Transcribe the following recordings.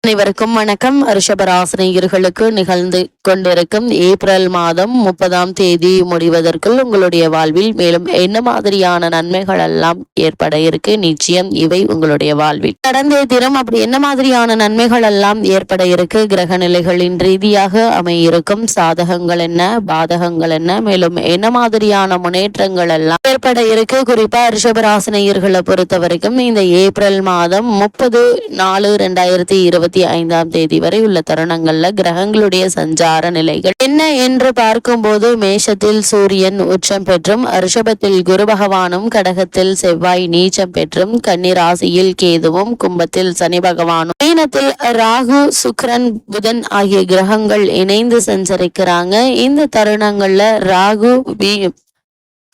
அனைவருக்கும் வணக்கம். ரிஷபராசினியர்களுக்கு நிகழ்ந்து கொண்டிருக்கும் ஏப்ரல் மாதம் 30ஆம் தேதி முடிவதற்குள் உங்களுடைய வாழ்வில் மேலும் என்ன மாதிரியான நன்மைகள் எல்லாம் ஏற்பட இருக்கு, நிச்சயம் இவை உங்களுடைய வாழ்வில் கடந்த தினம் அப்படி என்ன மாதிரியான நன்மைகள் எல்லாம் ஏற்பட இருக்கு, கிரக நிலைகளின் ரீதியாக அமையிருக்கும் சாதகங்கள் என்ன, பாதகங்கள் என்ன, மேலும் என்ன மாதிரியான முன்னேற்றங்கள் எல்லாம் ஏற்பட இருக்கு. குறிப்பா ரிஷபராசினியர்களை பொறுத்த வரைக்கும் இந்த ஏப்ரல் மாதம் 30/4/2025 தேதி வரை உள்ள தருணங்கள்ல கிரகங்களுடைய சஞ்சார நிலைகள் என்ன என்று பார்க்கும்போது, மேஷத்தில் சூரியன் உச்சம் பெற்றும், ரிஷபத்தில் குரு பகவானும், கடகத்தில் செவ்வாய் நீச்சம் பெற்றும், கன்னி ராசியில் கேதுவும், கும்பத்தில் சனி பகவானும், மீனத்தில் ராகு சுக்கிரன் புதன் ஆகிய கிரகங்கள் இணைந்து சஞ்சரிக்கிறாங்க. இந்த தருணங்கள்ல ராகு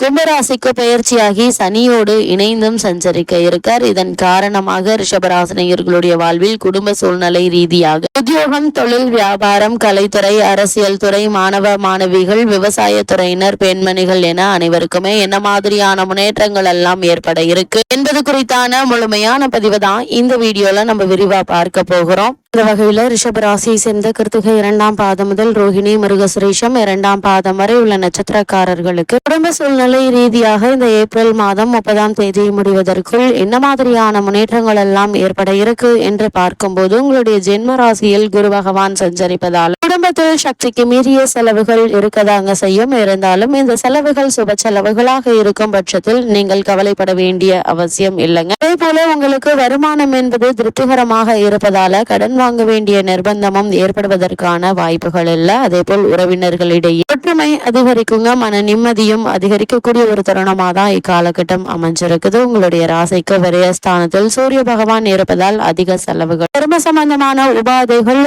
கும்பராசிக்கு பயிற்சியாகி சனியோடு இணைந்தும் சஞ்சரிக்க இருக்கார். இதன் காரணமாக ரிஷபராசினியர்களுடைய வாழ்வில் குடும்ப சூழ்நிலை ரீதியாக உத்தியோகம், தொழில், வியாபாரம், கலைத்துறை, அரசியல் துறை, மாணவ மாணவிகள், விவசாய துறையினர், பெண்மணிகள் என அனைவருக்குமே என்ன மாதிரியான முன்னேற்றங்கள் எல்லாம் ஏற்பட இருக்கு என்பது குறித்தான முழுமையான பதிவு தான் இந்த வீடியோல நம்ம விரிவா பார்க்க போகிறோம். இந்த வகையில ரிஷபராசியை சேர்ந்த கிருத்திகை 2ஆம் பாதம் முதல் ரோஹிணி, மிருகசுரேஷம் 2ஆம் பாதம் வரை உள்ள நட்சத்திரக்காரர்களுக்கு குடும்ப சூழ்நிலை ரீதியாக இந்த ஏப்ரல் மாதம் 30ஆம் தேதி முடிவதற்குள் என்ன மாதிரியான முன்னேற்றங்கள் எல்லாம் ஏற்பட இருக்கு என்று பார்க்கும்போது, உங்களுடைய ஜென்ம ராசியில் குரு பகவான் சஞ்சரிப்பதால் குடும்பத்தில் சக்திக்கு மீறிய செலவுகள் இருக்கதாங்க செய்யும். இருந்தாலும் இந்த செலவுகள் சுப செலவுகளாக இருக்கும் பட்சத்தில் நீங்கள் கவலைப்பட வேண்டிய அவசியம் இல்லைங்க. அதே போல உங்களுக்கு வருமானம் என்பது திருப்திகரமாக இருப்பதால கடன் வாங்க வேண்டிய நிர்பந்தமும் ஏற்படுவதற்கான வாய்ப்புகள் இல்ல. அதே போல் உறவினர்களிடையே ஒற்றுமை அதிகரிக்குங்க, மன நிம்மதியும் அதிகரிக்கக்கூடிய ஒரு தருணமா தான் இக்காலகட்டம் அமைஞ்சிருக்குது. உங்களுடைய ராசிக்கு விரயஸ்தானத்தில் சூரிய பகவான் இருப்பதால் அதிக செலவுகள், சரும சம்பந்தமான உபாதைகள்,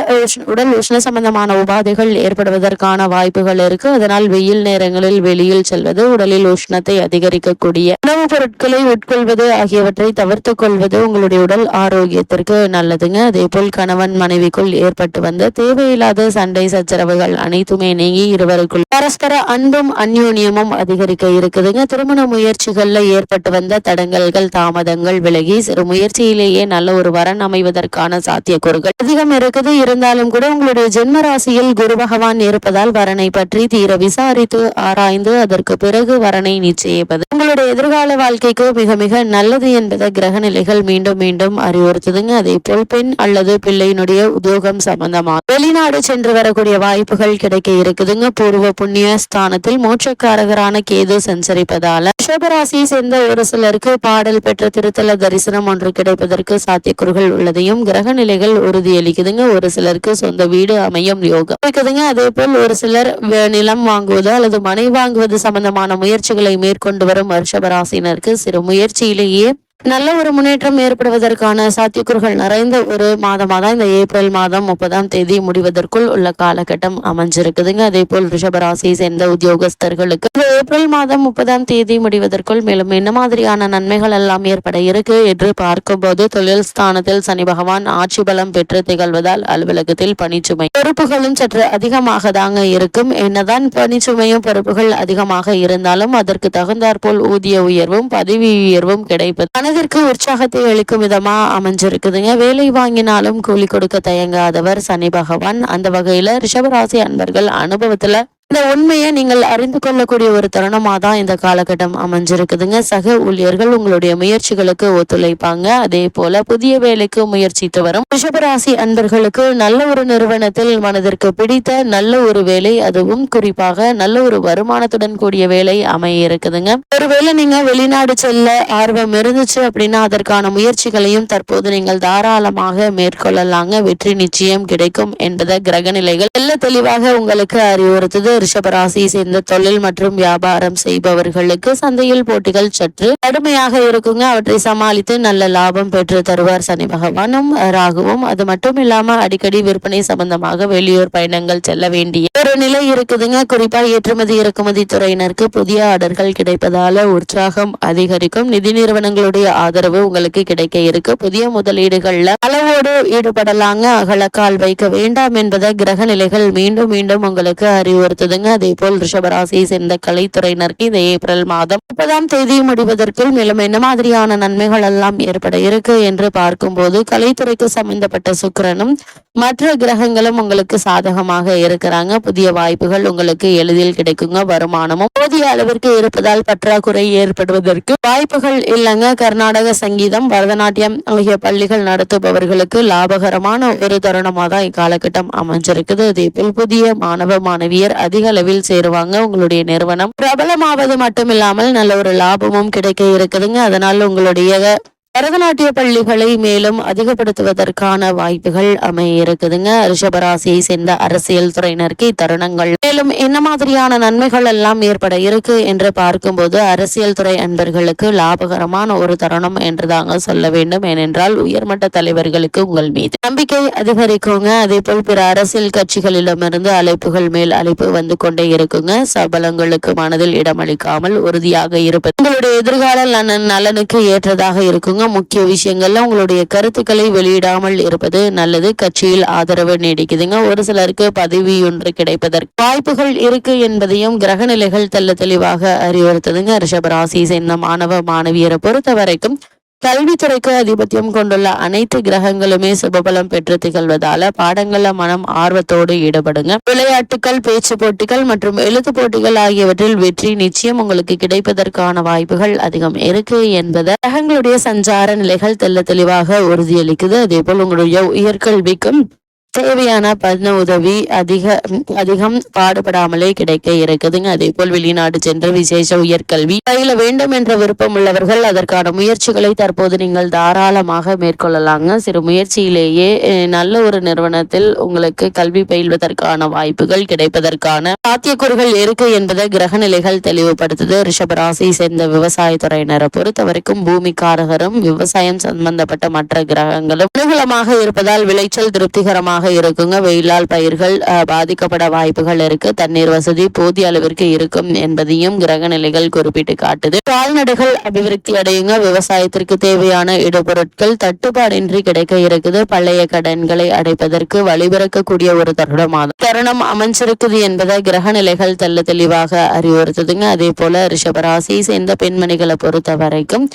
உடல் உஷ்ண சம்பந்தமான உபாதைகள் ஏற்படுவதற்கான வாய்ப்புகள் இருக்கு. அதனால் வெயில் நேரங்களில் வெளியில் செல்வது, உடலில் உஷ்ணத்தை அதிகரிக்கக்கூடிய உணவுப் பொருட்களை உட்கொள்வது ஆகியவற்றை தவிர்த்து கொள்வது உங்களுடைய உடல் ஆரோக்கியத்திற்கு நல்லதுங்க. அதே போல் கணவன் மனைவிக்குள் ஏற்பட்டு வந்த தேவையில்லாத சண்டை சச்சரவுகள் அனைத்துமே நீங்கி இருவருக்குள் பரஸ்பர அன்பும் அந்யோன்யமும் அதிகரிக்க இருக்குதுங்க. திருமண முயற்சிகள்ல ஏற்பட்டு வந்த தடங்கல்கள், தாமதங்கள் விலகி சிறு முயற்சியிலேயே நல்ல ஒரு வரன் அமைவதற்கான சாத்தியக்கூறுகள் அதிகம் இருக்குது. இருந்தாலும் கூட உங்களுடைய ஜென்ம ராசியில் குரு பகவான் இருப்பதால் வரனை பற்றி தீர விசாரித்து ஆராய்ந்து அதற்கு பிறகு வரனை நிச்சயிப்பது உங்களுடைய எதிர்கால வாழ்க்கைக்கு மிக மிக நல்லது என்பதை கிரக நிலைகள் மீண்டும் மீண்டும் அறிவுறுத்துதுங்க. அதே போல் பெண் அல்லது பிள்ளையினுடைய உத்தியோகம் சம்பந்தமாக வெளிநாடு சென்று வரக்கூடிய வாய்ப்புகள் கிடைக்க இருக்குதுங்க. பூர்வ புண்ணிய ஸ்தானத்தில் மோட்சக்காரகரான கேது சஞ்சரிப்பதால ரிஷபராசியை சேர்ந்த ஒரு சிலருக்கு பாடல் பெற்ற திருத்தல தரிசனம் ஒன்று கிடைப்பதற்கு சாத்தியக்கூறுகள் உள்ளதையும் கிரக நிலைகள் உறுதியளிக்குதுங்க. ஒரு சிலருக்கு சொந்த வீடு அமையும் யோகம் இருக்குதுங்க. அதே போல் ஒரு சிலர் நிலம் வாங்குவது அல்லது மனை வாங்குவது சம்பந்தமான முயற்சிகளை மேற்கொண்டு வரும் ரிஷபராசினருக்கு சிறு முயற்சியிலேயே நல்ல ஒரு முன்னேற்றம் ஏற்படுவதற்கான சாத்தியக்கூறுகள் நிறைந்த ஒரு மாதமா தான் இந்த ஏப்ரல் மாதம் 30ஆம் தேதி முடிவதற்குள் உள்ள காலகட்டம் அமைஞ்சிருக்குதுங்க. அதே போல் ரிஷபராசியை சேர்ந்த உத்தியோகஸ்தர்களுக்கு இந்த ஏப்ரல் மாதம் 30ஆம் தேதி முடிவதற்குள் மேலும் என்ன மாதிரியான நன்மைகள் எல்லாம் ஏற்பட இருக்கு என்று பார்க்கும்போது, தொழில் ஸ்தானத்தில் சனி பகவான் ஆட்சி பலம் பெற்று திகழ்வதால் அலுவலகத்தில் பணிச்சுமை பொறுப்புகளும் சற்று அதிகமாக தாங்க இருக்கும். என்னதான் பணிச்சுமையும் பொறுப்புகள் அதிகமாக இருந்தாலும் அதற்கு தகுந்தாற்போல் ஊதிய உயர்வும் பதவி உயர்வும் கிடைப்பது மனதிற்கு உற்சாகத்தை அளிக்கும் விதமா அமைஞ்சிருக்குதுங்க. வேலை வாங்கினாலும் கூலி கொடுக்க தயங்காதவர் சனி பகவான். அந்த வகையில ரிஷபராசி அன்பர்கள் அனுபவத்துல இந்த உண்மையை நீங்கள் அறிந்து கொள்ளக்கூடிய ஒரு தருணமா தான் இந்த காலகட்டம் அமைஞ்சிருக்குதுங்க. சக ஊழியர்கள் உங்களுடைய முயற்சிகளுக்கு ஒத்துழைப்பாங்க. அதே போல புதிய வேலைக்கு முயற்சித்து வரும் ரிஷபராசி அன்பர்களுக்கு நல்ல ஒரு நிறுவனத்தில் மனதிற்கு பிடித்த நல்ல ஒரு வேலை, அதுவும் குறிப்பாக நல்ல ஒரு வருமானத்துடன் கூடிய வேலை அமைய இருக்குதுங்க. ஒருவேளை நீங்க வெளிநாடு செல்ல ஆர்வம் இருந்துச்சு அப்படின்னா அதற்கான முயற்சிகளையும் தற்போது நீங்கள் தாராளமாக மேற்கொள்ளலாங்க. வெற்றி நிச்சயம் கிடைக்கும் என்பதை கிரக நிலைகள் நல்ல தெளிவாக உங்களுக்கு அறிவுறுத்துது. ரிஷபராசியை சேர்ந்த தொழில் மற்றும் வியாபாரம் செய்பவர்களுக்கு சந்தையில் போட்டிகள் சற்று கடுமையாக இருக்குங்க. அவற்றை சமாளித்து நல்ல லாபம் பெற்று தருவார் சனி பகவானும் ராகுவும். அது மட்டும் இல்லாம அடிக்கடி விற்பனை சம்பந்தமாக வெளியூர் பயணங்கள் செல்ல வேண்டிய ஒரு நிலை இருக்குதுங்க. குறிப்பா ஏற்றுமதி இறக்குமதி துறையினருக்கு புதிய ஆர்டர்கள் கிடைப்பதால உற்சாகம் அதிகரிக்கும். நிதி நிறுவனங்களுடைய ஆதரவு உங்களுக்கு கிடைக்க இருக்கு. புதிய முதலீடுகள்ல அளவோடு ஈடுபடலாங்க. அகலக்கால் வைக்க வேண்டாம் என்பதை கிரக நிலைகள் மீண்டும் மீண்டும் உங்களுக்கு அறிவுறுத்துது. இருக்குதுங்க. அதே போல் ரிஷபராசியை சேர்ந்த கலைத்துறையினருக்கு இந்த ஏப்ரல் மாதம் 30ஆம் தேதி முடிவதற்குள் மேலும் என்ன மாதிரியான நன்மைகள் எல்லாம் ஏற்பட இருக்கு என்று பார்க்கும்போது, கலைத்துறைக்கு சம்பந்தப்பட்ட சுக்கிரனும் மற்ற கிரகங்களும் உங்களுக்கு சாதகமாக இருக்கிறாங்க. புதிய வாய்ப்புகள் உங்களுக்கு எளிதில் கிடைக்குங்க. வருமானமும் போதிய அளவிற்கு இருப்பதால் பற்றாக்குறை ஏற்படுவதற்கு வாய்ப்புகள் இல்லைங்க. கர்நாடக சங்கீதம், பரதநாட்டியம் ஆகிய பள்ளிகள் நடத்துபவர்களுக்கு லாபகரமான ஒரு தருணமாக தான் இக்காலகட்டம் அமைஞ்சிருக்குது. அதே போல் புதிய மாணவ மாணவியர் அதிக அளவில் சேருவாங்க. உங்களுடைய நிறுவனம் பிரபலமாவது மட்டுமில்லாமல் நல்ல ஒரு லாபமும் கிடைக்க இருக்குதுங்க. அதனால உங்களுடைய பரதநாட்டிய பள்ளிகளை மேலும் அதிகப்படுத்துவதற்கான வாய்ப்புகள் அமைய இருக்குதுங்க. ரிஷபராசியை சேர்ந்த அரசியல் துறையினருக்கு இத்தருணங்கள் மேலும் என்ன மாதிரியான நன்மைகள் எல்லாம் ஏற்பட இருக்கு என்று பார்க்கும்போது, அரசியல் துறை அன்பர்களுக்கு லாபகரமான ஒரு தருணம் என்றுதாங்க சொல்ல வேண்டும். ஏனென்றால் உயர்மட்ட தலைவர்களுக்கு உங்கள் மீது நம்பிக்கை அதிகரிக்குங்க. அதே போல் பிற அரசியல் கட்சிகளிடமிருந்து அழைப்புகள் மேல் அழைப்பு வந்து கொண்டே இருக்குங்க. சபலங்களுக்கு மனதில் இடமளிக்காமல் உறுதியாக இருப்பது உங்களுடைய எதிர்கால நலனுக்கு ஏற்றதாக இருக்குங்க. முக்கிய விஷயங்கள்ல உங்களுடைய கருத்துக்களை வெளியிடாமல் இருப்பது நல்லது. கட்சியில் ஆதரவு நீடிக்குதுங்க. ஒரு சிலருக்கு பதவி ஒன்று கிடைப்பதற்கு வாய்ப்புகள் இருக்கு என்பதையும் கிரக நிலைகள் தெளிவாக அறிவுறுத்துதுங்க. ரிஷபராசி சேர்ந்த மாணவ மாணவியரை பொறுத்த வரைக்கும் கல்வித்துறைக்கு அதிபத்தியம் கொண்டுள்ள அனைத்து கிரகங்களுமே சுபபலம் பெற்று திகழ்வதால பாடங்கள்ல மனம் ஆர்வத்தோடு ஈடுபடுங்க. விளையாட்டுகள், பேச்சு போட்டிகள் மற்றும் எழுத்து போட்டிகள் ஆகியவற்றில் வெற்றி நிச்சயம் உங்களுக்கு கிடைப்பதற்கான வாய்ப்புகள் அதிகம் இருக்கு என்பதை கிரகங்களுடைய சஞ்சார நிலைகள் தெளிவாக உறுதியளிக்குது. அதே போல் உங்களுடைய உயர்கல்விக்கும் தேவையான பண உதவி அதிகம் பாடுபடாமலே கிடைக்க இருக்குதுங்க. அதே போல் வெளிநாடு சென்று விசேஷ உயர்கல்வி பயில வேண்டும் என்ற விருப்பம் உள்ளவர்கள் அதற்கான முயற்சிகளை தற்போது நீங்கள் தாராளமாக மேற்கொள்ளலாங்க. சிறு முயற்சியிலேயே நல்ல ஒரு நிறுவனத்தில் உங்களுக்கு கல்வி பயில்வதற்கான வாய்ப்புகள் கிடைப்பதற்கான சாத்தியக்கூறுகள் இருக்கு என்பதை கிரக நிலைகள் தெளிவுபடுத்துது. ரிஷபராசியை சேர்ந்த விவசாயத்துறையினரை பொறுத்த வரைக்கும் பூமிக்காரகரும் விவசாயம் சம்பந்தப்பட்ட மற்ற கிரகங்களும் அனுகூலமாக இருப்பதால் விளைச்சல் திருப்திகரமாக இருக்குங்க. வெயிலால் பயிர்கள் பாதிக்கப்பட வாய்ப்புகள் இருக்கு. தண்ணீர் வசதி போதிய அளவிற்கு இருக்கும் என்பதையும் கிரக நிலைகள் குறிப்பிட்டு காட்டுது. கால்நடைகள் அபிவிருத்தி அடையுங்க. விவசாயத்திற்கு தேவையான இடுபொருட்கள் தட்டுப்பாடின்றி கிடைக்க இருக்குது. பழைய கடன்களை அடைப்பதற்கு வழிபிறக்கக்கூடிய ஒரு தருணம் அமைஞ்சிருக்குது என்பதை கிரக நிலைகள் தெளிவாக அறிவுறுத்துதுங்க. அதே போல ரிஷபராசி சேர்ந்த பெண்மணிகளை பொறுத்த வரைக்கும்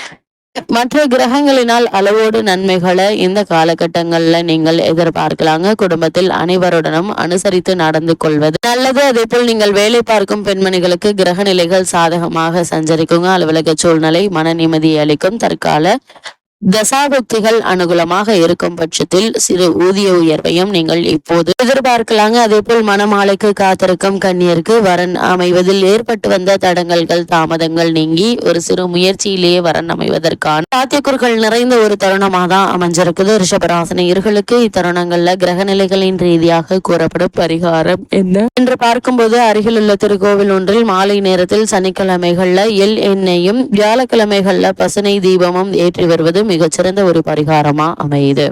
மற்ற கிரகங்களினால் அளவோடு நன்மைகளை இந்த காலகட்டங்கள்ல நீங்கள் எதிர்பார்க்கலாங்க. குடும்பத்தில் அனைவருடனும் அனுசரித்து நடந்து கொள்வது நல்லது. அதே போல் நீங்கள் வேலை பார்க்கும் பெண்மணிகளுக்கு கிரக நிலைகள் சாதகமாக சஞ்சரிக்குங்க. அலுவலக சூழ்நிலை மன நிம்மதியை அளிக்கும். தற்கால தசாபுக்திகள் அனுகூலமாக இருக்கும் பட்சத்தில் சிறு ஊதிய உயர்வையும் நீங்கள் இப்போது எதிர்பார்க்கலாங்க. அதே போல் மனமாலைக்கு காத்திருக்கும் கன்னியருக்கு வரன் அமைவதில் ஏற்பட்டு வந்த தடங்கல்கள் தாமதங்கள் நீங்கி ஒரு சிறு முயற்சியிலேயே வரன் அமைவதற்கான சாத்தியக்கூறுகள் நிறைந்த ஒரு தருணமாக தான் அமைஞ்சிருக்குது. ரிஷபராசினியர்களுக்கு இத்தருணங்கள்ல கிரக நிலைகளின் ரீதியாக கூறப்படும் பரிகாரம் என்ன என்று பார்க்கும்போது, அருகில் உள்ள திருக்கோவில் ஒன்றில் மாலை நேரத்தில் சனிக்கிழமைகள்ல எள் எண்ணெயும் வியாழக்கிழமைகள்ல பசுனை தீபமும் ஏற்றி வருவது மிகச்சிறந்த ஒரு பரிகாரமா அமையுது.